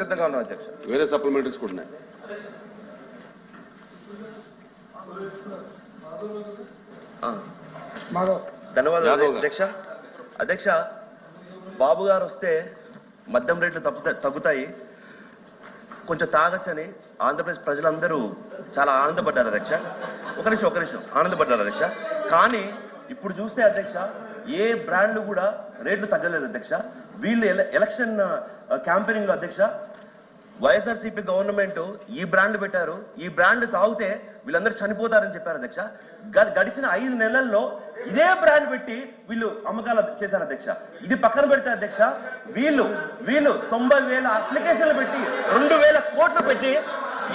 సిద్ధంగా ఉన్నాం అధ్యక్ష. వేరే సప్లిమెంటరీస్ కూడా ఉన్నాయి. ధన్యవాదాలు అధ్యక్ష. అధ్యక్ష, బాబు గారు వస్తే మద్యం రేట్లు తగ్గుతాయి, కొంచెం తాగచ్చని ఆంధ్రప్రదేశ్ ప్రజలందరూ చాలా ఆనందపడ్డారు అధ్యక్ష. ఒక నిమిషం ఆనందపడ్డారు అధ్యక్ష. కానీ ఇప్పుడు చూస్తే అధ్యక్ష ఏ బ్రాండ్లు కూడా రేట్లు తగ్గలేదు అధ్యక్ష. వీళ్ళు ఎలక్షన్ క్యాంపెయినింగ్ లో అధ్యక్ష వైఎస్ఆర్సీపీ గవర్నమెంట్ ఈ బ్రాండ్ పెట్టారు, ఈ బ్రాండ్ తాగితే వీళ్ళందరూ చనిపోతారని చెప్పారు అధ్యక్ష. గడిచిన 5 నెలల్లో ఇదే బ్రాండ్ పెట్టి వీళ్ళు అమ్మకాలు చేశారు అధ్యక్ష. ఇది పక్కన పెడితే అధ్యక్ష వీళ్ళు 90,000 అప్లికేషన్లు పెట్టి 2,000 కోట్లు పెట్టి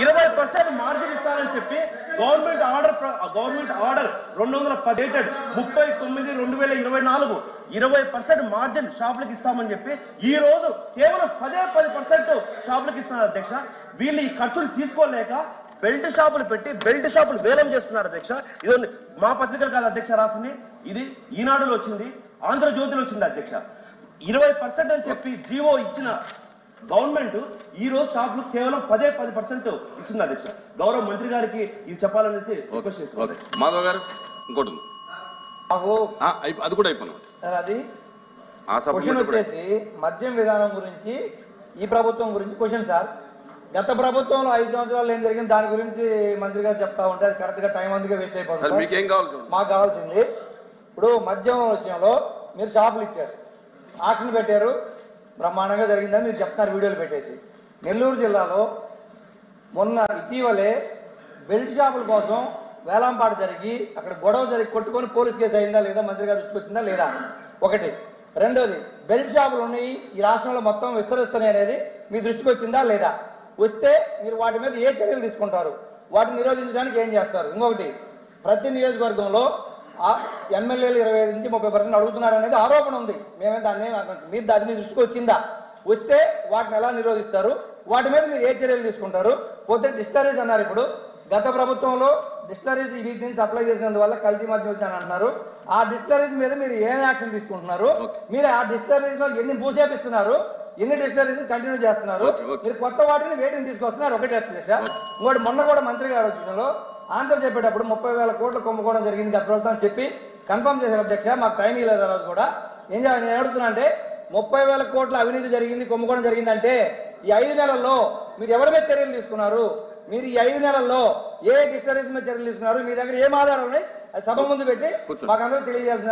20% మార్జిన్ ఇస్తారని చెప్పి గవర్నమెంట్ ఆర్డర్ 218 39/2024 20% మార్జిన్ షాపులకు ఇస్తామని చెప్పి ఈ రోజు కేవలం 10% షాపులకు ఇస్తున్నారు అధ్యక్ష. వీళ్ళు ఈ ఖర్చులు తీసుకోలేక బెల్ట్ షాపులు పెట్టి బెల్ట్ షాపులు వేలం చేస్తున్నారు అధ్యక్ష. ఇది మా పత్రికలు కాదు అధ్యక్ష రాసింది, ఇది ఈనాడులో వచ్చింది, ఆంధ్రజ్యోతిలో వచ్చింది అధ్యక్ష. 20% అని చెప్పి జీవో ఇచ్చిన గవర్నమెంట్ ఈ రోజు షాపులు కేవలం 10% ఇస్తుంది అధ్యక్ష. గౌరవ మంత్రి గారికి ఇది చెప్పాలనేసి రిక్వెస్ట్ చేస్తున్నారు. మాధవ్ గారు ఇంకోటి అది కూడా అయిపోయింది. అది క్వశ్చన్ వచ్చేసి మద్యం విధానం గురించి ఈ ప్రభుత్వం గురించి క్వశ్చన్ సార్. గత ప్రభుత్వంలో 5 సంవత్సరాలు ఏం జరిగింది దాని గురించి మంత్రి గారు చెప్తా ఉంటే అది కరెక్ట్ గా టైం అందుకే వేస్ట్ అయిపోతుంది. మీకేం కావాలి? మాకు కావాల్సింది ఇప్పుడు మద్యం విషయంలో మీరు షాపులు ఇచ్చారు, ఆక్షన్ పెట్టారు, బ్రహ్మాండంగా జరిగిందని మీరు చెప్తున్నారు వీడియోలు పెట్టేసి. నెల్లూరు జిల్లాలో మొన్న ఇటీవలే బెల్ట్ షాపుల కోసం వేలంపాట జరిగి అక్కడ గొడవ జరిగి కొట్టుకొని పోలీస్ కేసు అయిందా లేదా మంత్రి గారు దృష్టికి వచ్చిందా లేదా ఒకటి. రెండోది బెల్ట్ షాపులు ఉన్నాయి ఈ రాష్ట్రంలో మొత్తం విస్తరిస్తున్నాయి అనేది మీ దృష్టికి వచ్చిందా లేదా? వస్తే మీరు వాటి మీద ఏ చర్యలు తీసుకుంటారు, వాటిని నిరోధించడానికి ఏం చేస్తారు? ఇంకొకటి, ప్రతి నియోజకవర్గంలో ఎమ్మెల్యేలు 25 నుంచి 30% అడుగుతున్నారు అనేది ఆరోపణ ఉంది. మేమే దాన్ని మీరు దాని మీద దృష్టికి వచ్చిందా? వస్తే వాటిని ఎలా నిరోధిస్తారు, వాటి మీద మీరు ఏ చర్యలు తీసుకుంటారు? పోతే డిస్టరీస్ అన్నారు. ఇప్పుడు గత ప్రభుత్వంలో డిస్టరీస్ వీటి నుంచి సప్లై చేసినందువల్ల కల్తీ మద్యం వచ్చాను అంటున్నారు. ఆ డిస్టరీస్ మీద మీరు ఏం యాక్షన్ తీసుకుంటున్నారు? మీరు ఆ డిస్టరీస్ లో ఎన్ని భూసేపిస్తున్నారు, ఎన్ని డిస్టరీస్ కంటిన్యూ చేస్తున్నారు? మీరు కొత్త వాటిని వేటిని తీసుకొస్తున్నారు? ఒకటి సార్. ఇంకోటి, మొన్న కూడా మంత్రి గారు వచ్చినలో ఆన్సర్ చెప్పేటప్పుడు 30,000 కోట్లు కుంభకోణం జరిగింది గత ప్రభుత్వం చెప్పి కన్ఫర్మ్ చేశారు అధ్యక్ష. మాకు టైం ఇవ్వలేదు తర్వాత కూడా. నేను అడుగుతున్నా అంటే 30,000 కోట్ల అవినీతి జరిగింది, కుంభకోణం జరిగిందంటే ఈ 5 నెలల్లో మీరు ఎవరి మీద చర్యలు తీసుకున్నారు? మీరు ఈ 5 నెలల్లో ఏ డిస్టరీస్ మీద చర్యలు తీసుకున్నారు? మీ దగ్గర ఏం ఆధారం ఉన్నాయి? అది సభ ముందు పెట్టి మాకందరూ తెలియజేయాల్సిన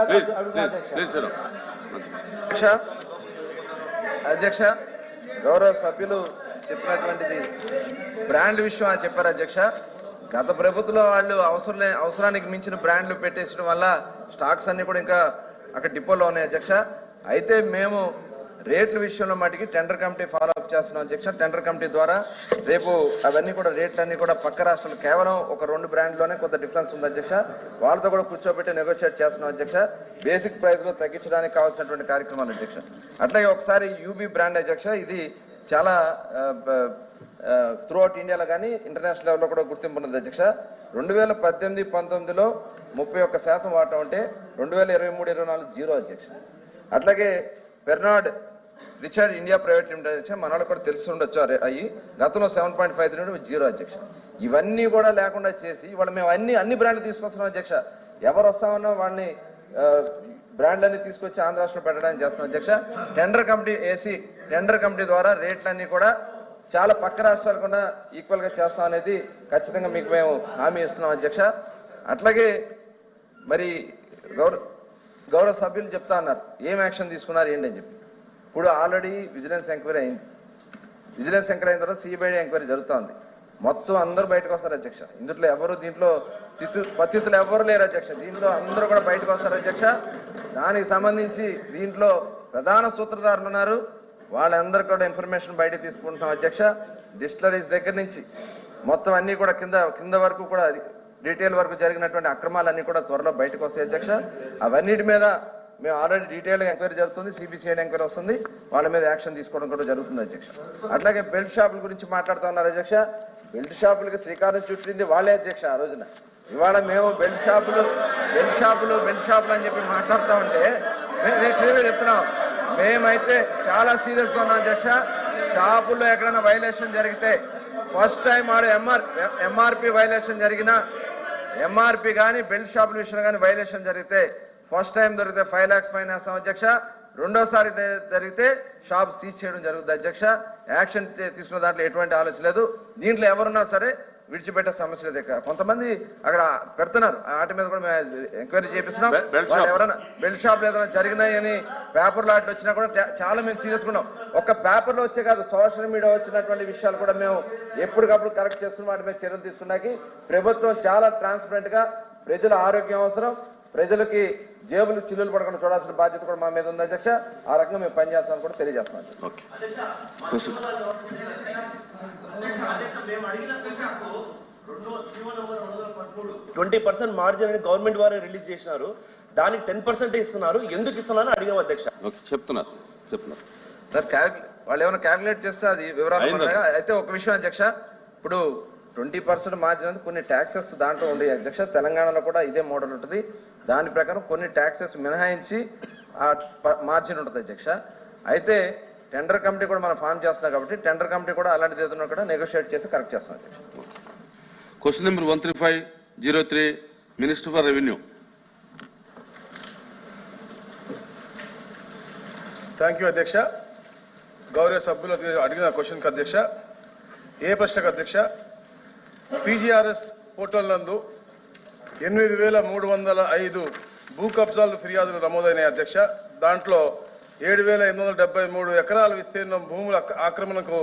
అధ్యక్ష. గౌరవ సభ్యులు చెప్పినటువంటిది బ్రాండ్ విషయం అని చెప్పారు అధ్యక్ష. గత ప్రభుత్వంలో వాళ్ళు అవసరానికి మించిన బ్రాండ్లు పెట్టేసడం వల్ల స్టాక్స్ అన్ని కూడా ఇంకా అక్కడ డిపోలో ఉన్నాయి అధ్యక్ష. అయితే మేము రేట్ల విషయంలో మటుకి టెండర్ కమిటీ ఫాలో అప్ చేస్తున్నాం అధ్యక్ష. టెండర్ కమిటీ ద్వారా రేపు అవన్నీ కూడా రేట్లన్నీ కూడా పక్క రాష్ట్రాలు కేవలం ఒక 2 బ్రాండ్లోనే కొంత డిఫరెన్స్ ఉంది అధ్యక్ష. వాళ్ళతో కూడా కూర్చోబెట్టి నెగోషియేట్ చేస్తున్నాం అధ్యక్ష. బేసిక్ ప్రైస్ లో తగ్గించడానికి కావాల్సినటువంటి కార్యక్రమాలు అధ్యక్ష. అట్లాగే ఒకసారి యూబీ బ్రాండ్ అధ్యక్ష, ఇది చాలా త్రూఅవుట్ ఇండియాలో కానీ ఇంటర్నేషనల్ లెవెల్లో కూడా గుర్తింపు ఉన్నది అధ్యక్ష. 2018-19లో 31% వాటా ఉంటే 2023-24 0 అధ్యక్ష. అట్లాగే పెర్నాడ్ రిచర్డ్ ఇండియా ప్రైవేట్ లిమిటెడ్ అధ్యక్ష, మన వాళ్ళు కూడా తెలిసి ఉండొచ్చు అయ్యి గతంలో 7.53 0 అధ్యక్ష. ఇవన్నీ కూడా లేకుండా చేసి ఇవాళ మేము అన్ని బ్రాండ్లు తీసుకొస్తున్నాం అధ్యక్ష. ఎవరు వస్తామన్నా వాళ్ళని బ్రాండ్లన్నీ తీసుకొచ్చి ఆంధ్ర రాష్ట్రంలో పెట్టడానికి చేస్తున్నాం అధ్యక్ష. టెండర్ కమిటీ వేసి టెండర్ కమిటీ ద్వారా రేట్లన్నీ కూడా చాలా పక్క రాష్ట్రాలు కూడా ఈక్వల్గా చేస్తాం అనేది ఖచ్చితంగా మీకు మేము హామీ ఇస్తున్నాం అధ్యక్ష. అట్లాగే మరి గౌరవ సభ్యులు చెప్తా అన్నారు ఏం యాక్షన్ తీసుకున్నారు ఏంటి అని చెప్పి. ఇప్పుడు ఆల్రెడీ విజిలెన్స్ ఎంక్వైరీ అయింది. విజిలెన్స్ ఎంక్వైరీ అయిన తర్వాత సిబిఐడి ఎంక్వైరీ జరుగుతుంది. మొత్తం అందరూ బయటకు వస్తారు అధ్యక్ష. దీంట్లో పతితులు ఎవరు లేరు అధ్యక్ష. దీంట్లో అందరూ కూడా బయటకు వస్తారు అధ్యక్ష. దానికి సంబంధించి దీంట్లో ప్రధాన సూత్రధారులు ఉన్నారు, వాళ్ళందరూ కూడా ఇన్ఫర్మేషన్ బయట తీసుకుంటున్నాం అధ్యక్ష. డిస్టిలరీస్ దగ్గర నుంచి మొత్తం అన్ని కూడా కింద వరకు కూడా డీటెయిల్ వరకు జరిగినటువంటి అక్రమాలన్నీ కూడా త్వరలో బయటకు వస్తాయి అధ్యక్ష. అవన్నిటి మీద మేము ఆల్రెడీ డీటెయిల్గా ఎంక్వైరీ జరుగుతుంది, సిబిసిఐడి ఎంక్వైరీ వస్తుంది, వాళ్ళ మీద యాక్షన్ తీసుకోవడం కూడా జరుగుతుంది అధ్యక్ష. అట్లాగే బెల్ట్ షాపుల గురించి మాట్లాడుతూ ఉన్నారు అధ్యక్ష. బెల్ట్ షాపులకి శ్రీకారం చుట్టింది వాళ్ళే అధ్యక్ష ఆ రోజున. ఇవాళ మేము బెల్ట్ షాపులు అని చెప్పి మాట్లాడుతూ ఉంటే నేను క్లియర్గా చెప్తున్నాం, మేమైతే చాలా సీరియస్గా ఉన్నాం అధ్యక్ష. షాపుల్లో ఎక్కడైనా వైలేషన్ జరిగితే ఫస్ట్ టైం ఆడు ఎంఆర్పి వైలేషన్ జరిగిన ఎంఆర్పి కానీ బెల్ట్ షాపుల విషయంలో కానీ వైలేషన్ జరిగితే ఫస్ట్ టైం దొరికితే 5 lakhs ఫైన్ వేస్తాం అధ్యక్ష. రెండోసారి జరిగితే షాప్ సీజ్ చేయడం జరుగుతుంది అధ్యక్ష. యాక్షన్ తీసుకున్న దాంట్లో ఎటువంటి ఆలోచన లేదు. దీంట్లో ఎవరున్నా సరే విడిచిపెట్టే సమస్య లేదు. కొంతమంది అక్కడ పెడుతున్నారు, వాటి మీద కూడా ఎంక్వైరీ చేపిస్తున్నాం. ఎవరైనా బెల్ట్ షాప్లు ఏదైనా జరిగినాయని పేపర్లో అట్లా వచ్చినా కూడా చాలా మేము సీరియస్ ఉన్నాం. ఒక్క పేపర్లో వచ్చే కాదు, సోషల్ మీడియా వచ్చినటువంటి విషయాలు కూడా మేము ఎప్పటికప్పుడు కరెక్ట్ చేసుకుని వాటి మీద చర్యలు తీసుకున్నాకి ప్రభుత్వం చాలా ట్రాన్స్పరెంట్ గా ప్రజల ఆరోగ్యం అవసరం, ప్రజలకి జేబులు చిల్లులు పడకుండా చూడాల్సిన బాధ్యత కూడా మా మీద ఉంది అధ్యక్ష. ఆ రకంగా మేము పనిచేస్తామని కూడా తెలియజేస్తున్నాం. 20% మార్జిన్ అని గవర్నమెంట్ వారే రిలీజ్ చేసినారు, దానికి 10% ఇస్తున్నారు, ఎందుకు ఇస్తున్నారు అడిగాం అధ్యక్ష. చెప్తున్నారు సార్. వాళ్ళు ఏమైనా క్యాల్కులేట్ చేస్తే అది వివరాలు అయితే ఒక విషయం అధ్యక్ష, ఇప్పుడు 20% మార్జిన్ అనేది కొన్ని ట్యాక్సెస్ దాంట్లో ఉండే అధ్యక్ష. తెలంగాణలో కూడా ఇదే మోడల్ ఉంటుంది. దాని ప్రకారం కొన్ని ట్యాక్సెస్ మినహాయించి ఆ మార్జిన్ ఉంటుంది అధ్యక్ష. అయితే టెండర్ కమిటీ కూడా మనం ఫామ్ చేస్తున్నాం కాబట్టి టెండర్ కమిటీ కూడా అలాంటిది ఏదైనా కూడా నెగోషియేట్ చేసి కరెక్ట్ చేస్తాం అధ్యక్ష. Question number 13503 minister for revenue. Thank you అధ్యక్ష. గౌరవ సభ్యులు అడిగిన క్వశ్చన్కి అధ్యక్ష, ఏ ప్రశ్నకు అధ్యక్ష, పీజీఆర్ఎస్ పోర్టల్ నందు 8,305 భూ కబ్జాలు ఫిర్యాదులు నమోదైన అధ్యక్ష. దాంట్లో 7,873 ఎకరాల విస్తీర్ణం భూముల ఆక్రమణకు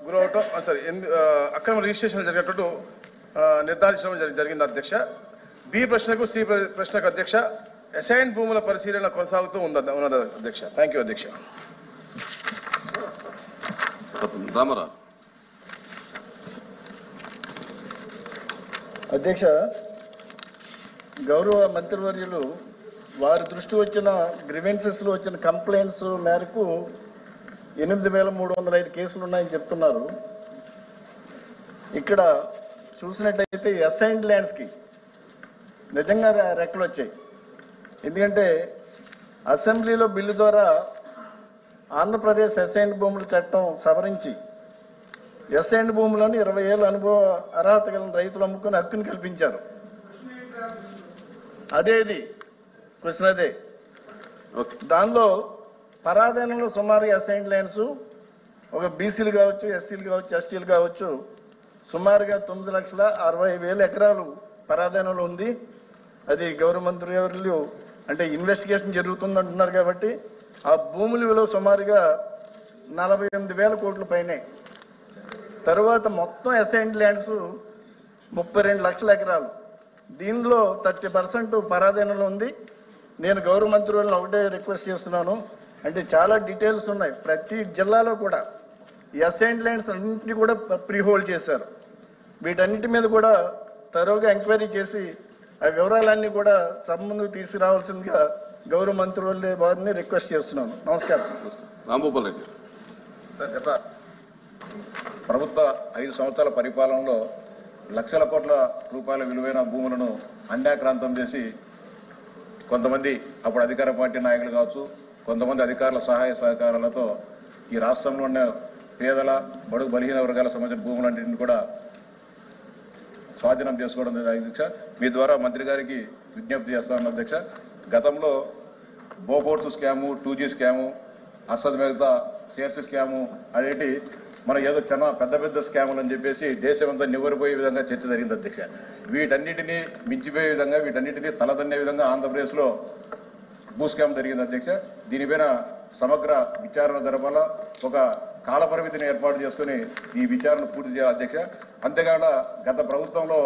గురవటం అక్రమ రిజిస్ట్రేషన్ జరిగినట్టు నిర్ధారించడం జరిగింది అధ్యక్ష. బి ప్రశ్నకు సి ప్రశ్నకు అధ్యక్ష, అసైన్ భూముల పరిశీలన కొనసాగుతూ ఉన్నది అధ్యక్ష. థ్యాంక్ యూ అధ్యక్ష. రామారావు. అధ్యక్ష, గౌరవ మంత్రివర్యులు వారి దృష్టి వచ్చిన గ్రివెన్సెస్లో వచ్చిన కంప్లైంట్స్ మేరకు 8,305 కేసులు ఉన్నాయని చెప్తున్నారు. ఇక్కడ చూసినట్టయితే అసైన్డ్ ల్యాండ్స్కి నిజంగా రెక్కలు వచ్చాయి. ఎందుకంటే అసెంబ్లీలో బిల్లు ద్వారా ఆంధ్రప్రదేశ్ అసైన్డ్ భూముల చట్టం సవరించి అసైన్డ్ భూములను 20 ఏళ్ళ అనుభవ అర్హత కలిగిన రైతులు అమ్ముకుని హక్కును కల్పించారు. అదేది క్వశ్చన్ అదే. దానిలో పరాధీనంలో సుమారు అసైన్డ్ ల్యాండ్స్ ఒక బీసీలు కావచ్చు, ఎస్సీలు కావచ్చు, ఎస్టీలు కావచ్చు సుమారుగా 9,60,000 ఎకరాలు పరాధీనంలో ఉంది. అది గౌరవ మంత్రి గారు అంటే ఇన్వెస్టిగేషన్ జరుగుతుంది అంటున్నారు కాబట్టి ఆ భూముల విలువ సుమారుగా 48,000 కోట్ల పైనే. తర్వాత మొత్తం అసైన్డ్ ల్యాండ్స్ 32 లక్షల ఎకరాలు. దీనిలో 30% పరాధీనంలో ఉంది. నేను గౌరవ మంత్రి వాళ్ళని ఒకటే రిక్వెస్ట్ చేస్తున్నాను, అంటే చాలా డీటెయిల్స్ ఉన్నాయి. ప్రతి జిల్లాలో కూడా ఈ అసైన్డ్ ల్యాండ్స్ అన్నింటినీ కూడా ప్రీ హోల్డ్ చేశారు. వీటన్నిటి మీద కూడా తరోగా ఎంక్వైరీ చేసి ఆ వివరాలన్నీ కూడా సభ ముందుకు తీసుకురావాల్సిందిగా గౌరవ మంత్రి వాళ్ళ వారిని రిక్వెస్ట్ చేస్తున్నాను. నమస్కారం. రాంభూపాల్ రెడ్డి. గత ప్రభుత్వ 5 సంవత్సరాల పరిపాలనలో లక్షల కోట్ల రూపాయల విలువైన భూములను అన్యాక్రాంతం చేసి కొంతమంది అప్పుడు అధికార పార్టీ నాయకులు కావచ్చు, కొంతమంది అధికారుల సహాయ సహకారాలతో ఈ రాష్ట్రంలో ఉన్న పేదల బడుగు బలహీన వర్గాలకు సంబంధించిన భూములన్నింటినీ కూడా స్వాధీనం చేసుకోవడం అధ్యక్ష. మీ ద్వారా మంత్రి గారికి విజ్ఞప్తి చేస్తాను అధ్యక్ష. గతంలో Bofors scam, 2G scam, Arshad Mehta CRC scam అనేటి మనం ఏదో చాలా పెద్ద పెద్ద స్కాములు అని చెప్పేసి దేశమంతా నివ్వరిపోయే విధంగా చర్చ జరిగింది అధ్యక్ష. వీటన్నిటినీ మించిపోయే విధంగా, వీటన్నిటినీ తలదన్నే విధంగా ఆంధ్రప్రదేశ్లో భూ స్కామ్ జరిగింది అధ్యక్ష. దీనిపైన సమగ్ర విచారణ జరపాల, ఒక కాల పరిమితిని ఏర్పాటు చేసుకుని ఈ విచారణ పూర్తి చేయాలి అధ్యక్ష. అంతేకాకుండా గత ప్రభుత్వంలో